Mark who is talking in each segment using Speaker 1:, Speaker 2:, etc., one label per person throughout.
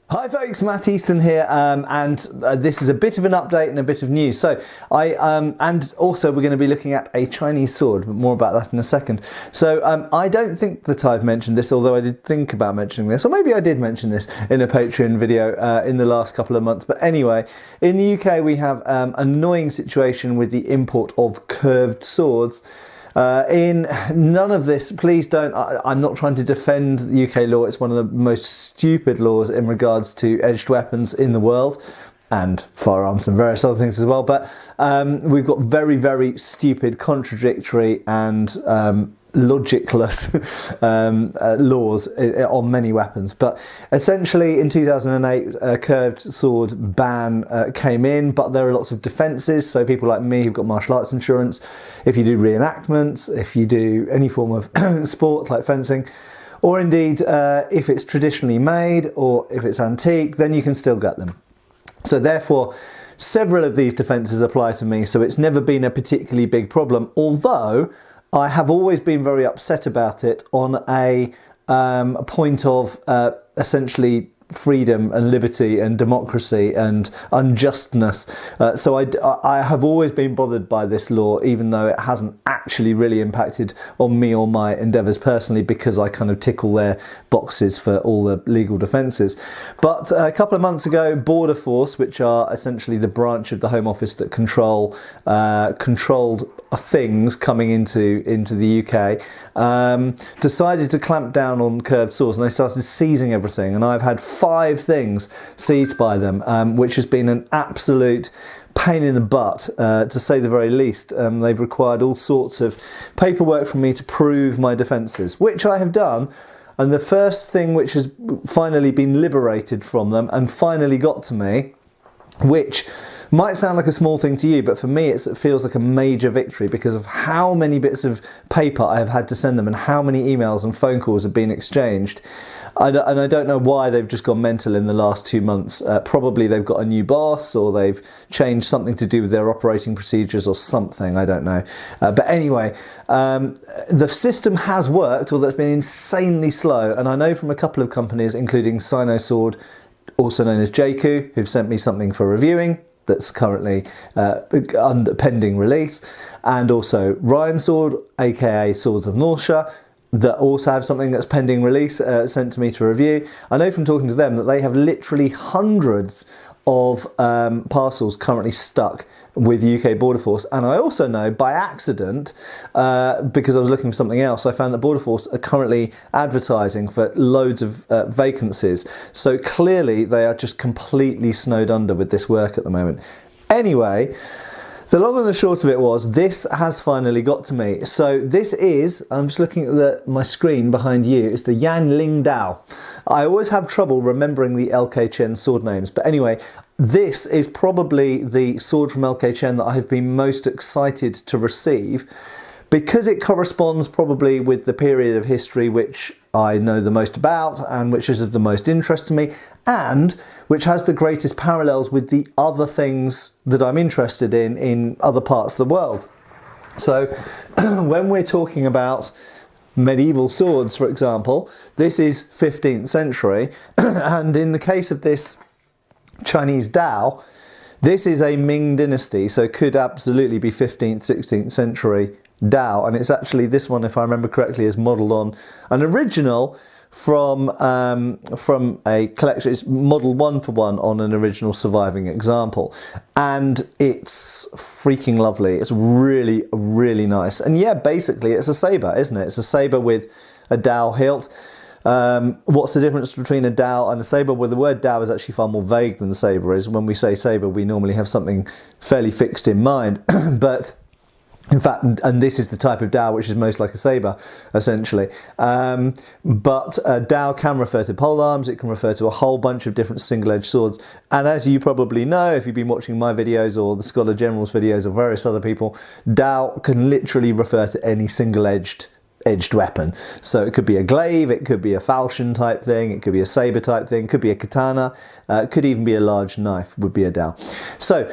Speaker 1: Hi folks, Matt Easton here, and this is a bit of an update and a bit of news. So and also we're going to be looking at a Chinese sword, but more about that in a second. So I don't think that I've mentioned this, although I did think about mentioning this, or maybe I did mention this in a Patreon video in the last couple of months. But anyway, in the UK we have an annoying situation with the import of curved swords. In none of this, please don't, I'm not trying to defend the UK law. It's one of the most stupid laws in regards to edged weapons in the world, and firearms and various other things as well. But we've got very, very stupid, contradictory and logicless laws on many weapons. But essentially in 2008 a curved sword ban came in, but there are lots of defences. So people like me who've got martial arts insurance, if you do reenactments, if you do any form of sport like fencing, or indeed if it's traditionally made or if it's antique, then you can still get them. So therefore several of these defences apply to me, so it's never been a particularly big problem, although I have always been very upset about it on a point of essentially freedom and liberty and democracy and unjustness. So I have always been bothered by this law, even though it hasn't actually really impacted on me or my endeavours personally, because I kind of tickle their boxes for all the legal defences. But a couple of months ago, Border Force, which are essentially the branch of the Home Office that controlled things coming into the UK, decided to clamp down on curved swords, and they started seizing everything. And I've had 5 things seized by them, which has been an absolute pain in the butt, to say the very least. They've required all sorts of paperwork from me to prove my defences, which I have done. And the first thing which has finally been liberated from them and finally got to me, which might sound like a small thing to you, but for me it feels like a major victory because of how many bits of paper I have had to send them and how many emails and phone calls have been exchanged. And I don't know why they've just gone mental in the last 2 months. Probably they've got a new boss, or they've changed something to do with their operating procedures or something, I don't know. But anyway, the system has worked, although it's been insanely slow. And I know from a couple of companies, including Sino Sword, also known as JQ, who've sent me something for reviewing that's currently pending release, and also Ryan Sword, aka Swords of Norcia, that also have something that's pending release sent to me to review. I know from talking to them that they have literally hundreds of parcels currently stuck with UK Border Force. And I also know by accident, because I was looking for something else, I found that Border Force are currently advertising for loads of vacancies. So clearly they are just completely snowed under with this work at the moment. Anyway, the long and the short of it was, this has finally got to me. So this is, I'm just looking at my screen behind you, it's the Yan Ling Dao. I always have trouble remembering the LK Chen sword names, but anyway, this is probably the sword from LK Chen that I have been most excited to receive, because it corresponds probably with the period of history which I know the most about and which is of the most interest to me, and which has the greatest parallels with the other things that I'm interested in other parts of the world. So when we're talking about medieval swords, for example, this is 15th century, and in the case of this Chinese Dao, this is a Ming dynasty, so could absolutely be 15th, 16th century Dao, and it's actually, this one, if I remember correctly, is modelled on an original from a collection. It's modelled 1-for-1 on an original surviving example, and it's freaking lovely. It's really, really nice. And yeah, basically it's a sabre, isn't it? It's a sabre with a Dao hilt. What's the difference between a Dao and a sabre? Well, the word Dao is actually far more vague than sabre is. When we say sabre, we normally have something fairly fixed in mind, but in fact, and this is the type of Dao which is most like a sabre, essentially. But Dao can refer to polearms, it can refer to a whole bunch of different single-edged swords. And as you probably know, if you've been watching my videos or the Scholar General's videos or various other people, Dao can literally refer to any single-edged weapon. So it could be a glaive, it could be a falchion type thing, it could be a saber type thing, it could be a katana, it could even be a large knife, would be a Dao. So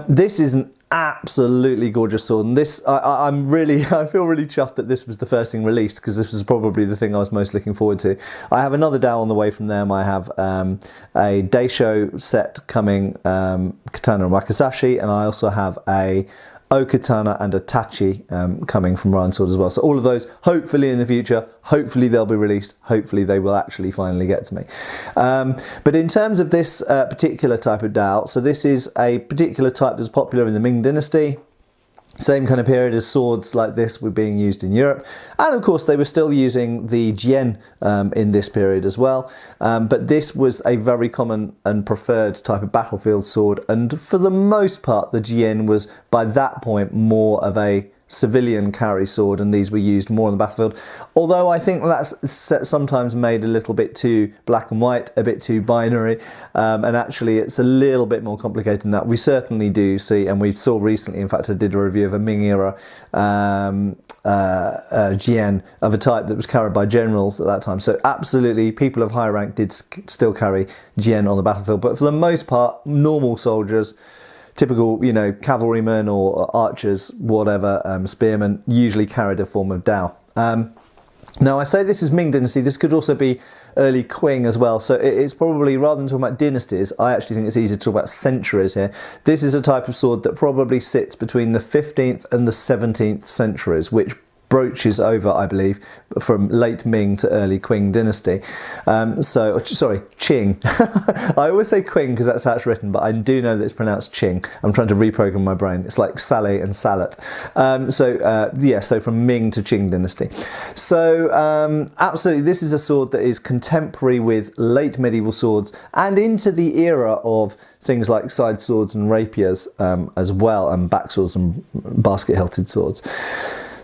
Speaker 1: this is an absolutely gorgeous sword, and this I feel really chuffed that this was the first thing released, because this was probably the thing I was most looking forward to. I have another Dao on the way from them. I have a Daisho set coming, Katana and Wakizashi, and I also have a O-Katana and a Tachi coming from Ryan Sword as well. So all of those, hopefully in the future, hopefully they'll be released, hopefully they will actually finally get to me. But in terms of this particular type of Dao, so this is a particular type that's popular in the Ming Dynasty. Same kind of period as swords like this were being used in Europe. And of course they were still using the jian in this period as well. But this was a very common and preferred type of battlefield sword. And for the most part, the jian was by that point more of a civilian carry sword, and these were used more on the battlefield. Although I think that's sometimes made a little bit too black and white, a bit too binary, and actually it's a little bit more complicated than that. We certainly do see, and we saw recently, in fact I did a review of a Ming era jian of a type that was carried by generals at that time. So absolutely people of high rank did still carry jian on the battlefield, but for the most part normal soldiers, typical, you know, cavalrymen or archers, whatever, spearmen, usually carried a form of Dao. Now, I say this is Ming Dynasty. This could also be early Qing as well. So it's probably, rather than talking about dynasties, I actually think it's easier to talk about centuries here. This is a type of sword that probably sits between the 15th and the 17th centuries, which broaches over, I believe, from late Ming to early Qing dynasty. Sorry, Qing. I always say Qing because that's how it's written, but I do know that it's pronounced Qing. I'm trying to reprogram my brain. It's like Saleh and Salat. So from Ming to Qing dynasty. So absolutely, this is a sword that is contemporary with late medieval swords and into the era of things like side swords and rapiers as well, and back swords and basket-hilted swords.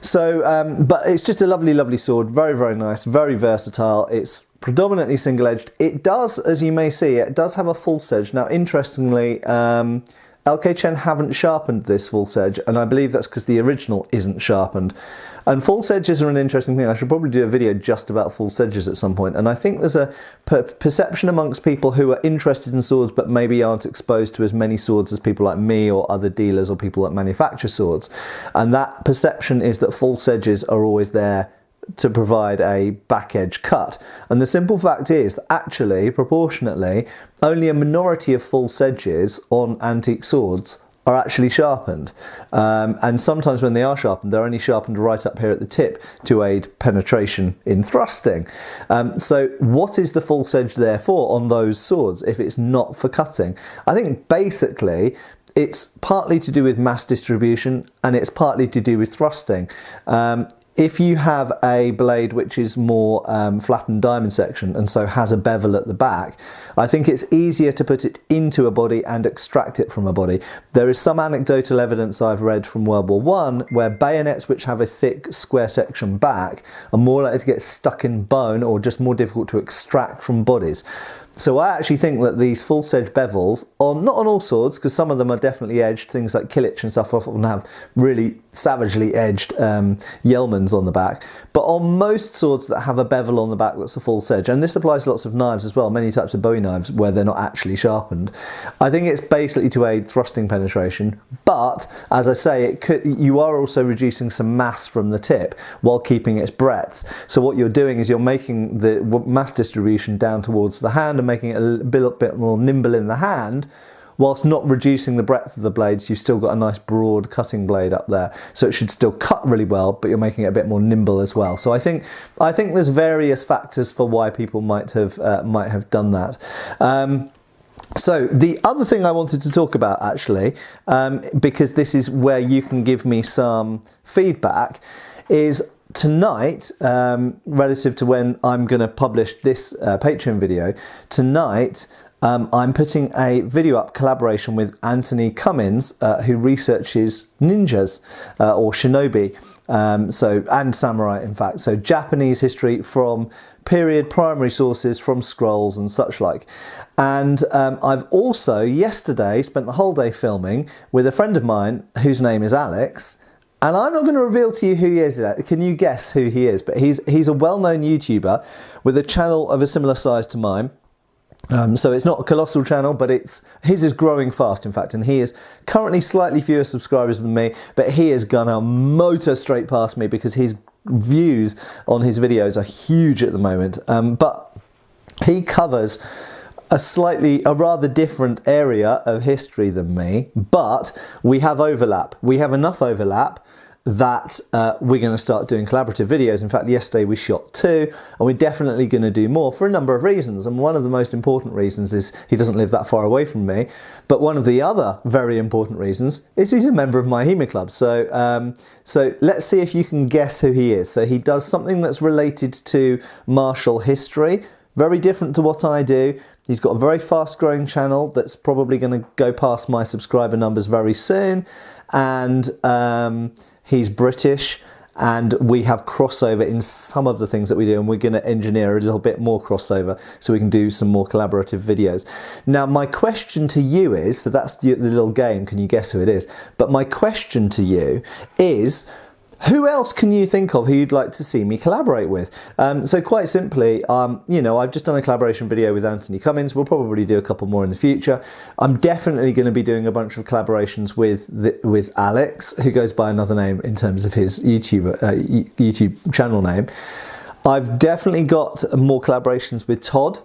Speaker 1: So, but it's just a lovely, lovely sword. Very, very nice, very versatile. It's predominantly single-edged. It does, as you may see, it does have a false edge. Now, interestingly, LK Chen haven't sharpened this false edge, and I believe that's because the original isn't sharpened. And false edges are an interesting thing. I should probably do a video just about false edges at some point. And I think there's a perception amongst people who are interested in swords but maybe aren't exposed to as many swords as people like me or other dealers or people that manufacture swords. And that perception is that false edges are always there to provide a back edge cut. And the simple fact is that actually, proportionately, only a minority of false edges on antique swords are actually sharpened, and sometimes when they are sharpened, they're only sharpened right up here at the tip to aid penetration in thrusting. So what is the false edge there for on those swords if it's not for cutting? I think basically it's partly to do with mass distribution and it's partly to do with thrusting. If you have a blade which is more flattened diamond section and so has a bevel at the back, I think it's easier to put it into a body and extract it from a body. There is some anecdotal evidence I've read from World War I where bayonets which have a thick square section back are more likely to get stuck in bone or just more difficult to extract from bodies. So I actually think that these false edge bevels, not on all swords, because some of them are definitely edged, things like Kilich and stuff often have really savagely edged yeomans on the back, but on most swords that have a bevel on the back that's a false edge, and this applies to lots of knives as well, many types of Bowie knives where they're not actually sharpened, I think it's basically to aid thrusting penetration, but as I say, you are also reducing some mass from the tip while keeping its breadth. So what you're doing is you're making the mass distribution down towards the hand and making it a bit more nimble in the hand, whilst not reducing the breadth of the blades. You've still got a nice broad cutting blade up there, so it should still cut really well, but you're making it a bit more nimble as well. So I think there's various factors for why people might have done that. So the other thing I wanted to talk about actually, because this is where you can give me some feedback, is tonight, relative to when I'm going to publish this Patreon video, tonight I'm putting a video up collaboration with Anthony Cummins, who researches ninjas or shinobi, and samurai in fact, so Japanese history from period primary sources, from scrolls and such like. And I've also yesterday spent the whole day filming with a friend of mine whose name is Alex. And I'm not going to reveal to you who he is. Can you guess who he is? But he's a well-known YouTuber with a channel of a similar size to mine. So it's not a colossal channel, but his is growing fast, in fact, and he is currently slightly fewer subscribers than me, but he is gonna motor straight past me because his views on his videos are huge at the moment. But he covers a rather different area of history than me, but we have overlap. We have enough overlap that we're going to start doing collaborative videos. In fact, yesterday we shot 2, and we're definitely going to do more for a number of reasons. And one of the most important reasons is he doesn't live that far away from me. But one of the other very important reasons is he's a member of my HEMA Club. So, so let's see if you can guess who he is. So he does something that's related to martial history, very different to what I do. He's got a very fast growing channel that's probably going to go past my subscriber numbers very soon. And he's British, and we have crossover in some of the things that we do, and we're going to engineer a little bit more crossover so we can do some more collaborative videos. Now, my question to you is, so that's the little game, can you guess who it is? But my question to you is, who else can you think of who you'd like to see me collaborate with? So quite simply, you know, I've just done a collaboration video with Anthony Cummins. We'll probably do a couple more in the future. I'm definitely going to be doing a bunch of collaborations with Alex, who goes by another name in terms of his YouTube channel name. I've definitely got more collaborations with Todd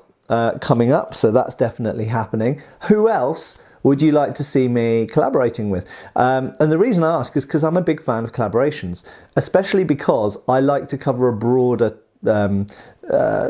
Speaker 1: coming up, so that's definitely happening. Who else would you like to see me collaborating with? And the reason I ask is because I'm a big fan of collaborations, especially because I like to cover a broader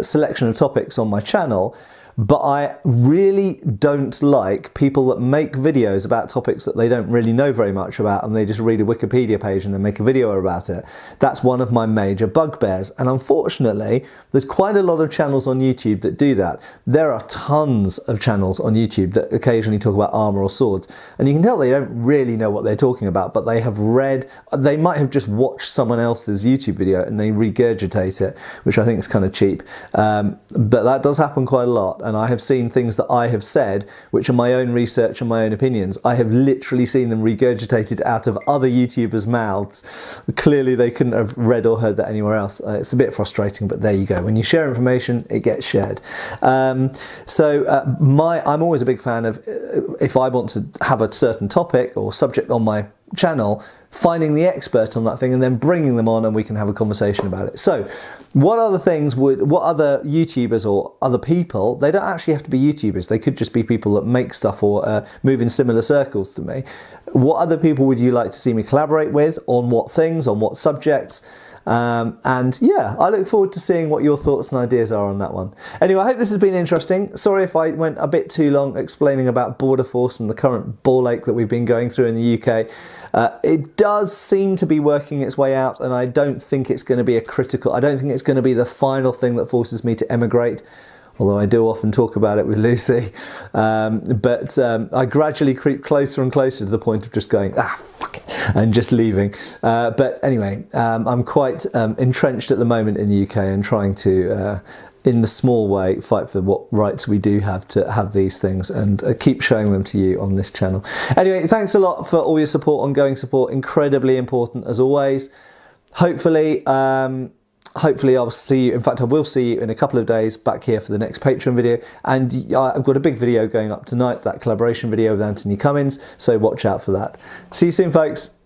Speaker 1: selection of topics on my channel. But I really don't like people that make videos about topics that they don't really know very much about, and they just read a Wikipedia page and then make a video about it. That's one of my major bugbears. And unfortunately, there's quite a lot of channels on YouTube that do that. There are tons of channels on YouTube that occasionally talk about armor or swords. And you can tell they don't really know what they're talking about, but they have read, they might have just watched someone else's YouTube video and they regurgitate it, which I think is kind of cheap. But that does happen quite a lot. And I have seen things that I have said, which are my own research and my own opinions. I have literally seen them regurgitated out of other YouTubers' mouths. Clearly they couldn't have read or heard that anywhere else. It's a bit frustrating, but there you go. When you share information, it gets shared. I'm always a big fan of, if I want to have a certain topic or subject on my channel, finding the expert on that thing and then bringing them on and we can have a conversation about it. So what other YouTubers or other people, they don't actually have to be YouTubers, they could just be people that make stuff or move in similar circles to me. What other people would you like to see me collaborate with, on what things, on what subjects? And yeah, I look forward to seeing what your thoughts and ideas are on that one. Anyway, I hope this has been interesting. Sorry if I went a bit too long explaining about border force and the current ball ache that we've been going through in the UK. It does seem to be working its way out, and I don't think it's going to be I don't think it's going to be the final thing that forces me to emigrate. Although I do often talk about it with Lucy. But I gradually creep closer and closer to the point of just going, fuck it, and just leaving. But anyway, I'm quite entrenched at the moment in the UK and trying to, in the small way, fight for what rights we do have to have these things and keep showing them to you on this channel. Anyway, thanks a lot for all your support, ongoing support, incredibly important as always. Hopefully I'll see you, in fact I will see you in a couple of days back here for the next Patreon video, and I've got a big video going up tonight, that collaboration video with Anthony Cummins, so watch out for that. See you soon, folks.